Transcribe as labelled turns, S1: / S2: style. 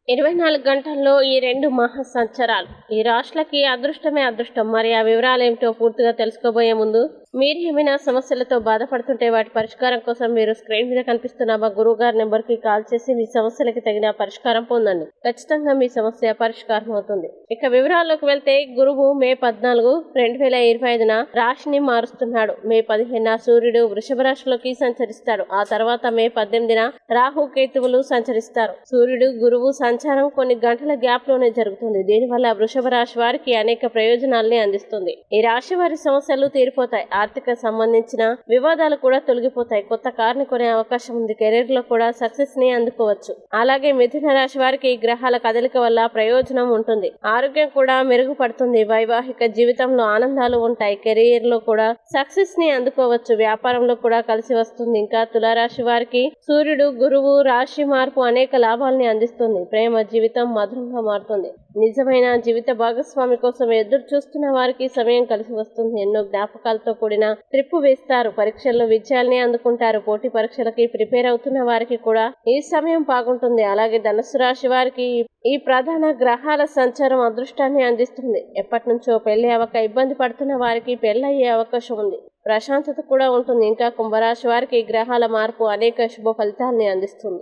S1: 24 గంటల్లో ఈ 2 మహా సంచరాలు ఈ రాశులకి అదృష్టమే అదృష్టం. మరి ఆ వివరాలు ఏమిటో పూర్తిగా తెలుసుకోబోయే ముందు మీరు ఏమైనా సమస్యలతో బాధపడుతుంటే వాటి పరిష్కారం కోసం మీరు స్క్రీన్ మీద కనిపిస్తున్న మా గురువు గారి నెంబర్కి కాల్ చేసి మీ సమస్యలకి తగిన పరిష్కారం పొందండి. ఖచ్చితంగా మీ సమస్య పరిష్కారం అవుతుంది. ఇక వివరాల్లోకి వెళ్తే గురువు మే 14, 2025న రాశిని మారుస్తున్నాడు. మే 15న సూర్యుడు వృషభ రాశిలోకి సంచరిస్తాడు. ఆ తర్వాత మే 18న రాహు కేతువులు సంచరిస్తారు. సూర్యుడు గురువు సంచారం కొన్ని గంటల గ్యాప్ లోనే జరుగుతుంది. దీనివల్ల వృషభ రాశి వారికి అనేక ప్రయోజనాల్ని అందిస్తుంది. ఈ రాశి వారి సమస్యలు తీరిపోతాయి. ఆర్థిక సంబంధించిన వివాదాలు కూడా తొలగిపోతాయి. కొత్త కార్ని కొనే అవకాశం ఉంది. కెరీర్ లో కూడా సక్సెస్ ని అందుకోవచ్చు. అలాగే మిథున రాశి వారికి గ్రహాల కదలిక వల్ల ప్రయోజనం ఉంటుంది. ఆరోగ్యం కూడా మెరుగుపడుతుంది. వైవాహిక జీవితంలో ఆనందాలు ఉంటాయి. కెరీర్ లో కూడా సక్సెస్ ని అందుకోవచ్చు. వ్యాపారంలో కూడా కలిసి వస్తుంది. ఇంకా తులారాశి వారికి సూర్యుడు గురువు రాశి మార్పు అనేక లాభాలని అందిస్తుంది. ప్రేమ జీవితం మధురంగా మారుతుంది. నిజమైన జీవిత భాగస్వామి కోసం ఎదురు చూస్తున్న వారికి సమయం కలిసి వస్తుంది. ఎన్నో జ్ఞాపకాలతో కూడిన ట్రిప్ వేస్తారు. పరీక్షల్లో విజయాల్ని అందుకుంటారు. పోటీ పరీక్షలకి ప్రిపేర్ అవుతున్న వారికి కూడా ఈ సమయం బాగుంటుంది. అలాగే ధనుసు రాశి వారికి ఈ ప్రధాన గ్రహాల సంచారం అదృష్టాన్ని అందిస్తుంది. ఎప్పటి నుంచో పెళ్లి అవ్వక ఇబ్బంది పడుతున్న వారికి పెళ్లయ్యే అవకాశం ఉంది. ప్రశాంతత కూడా ఉంటుంది. ఇంకా కుంభరాశి వారికి గ్రహాల మార్పు అనేక శుభ ఫలితాల్ని అందిస్తుంది.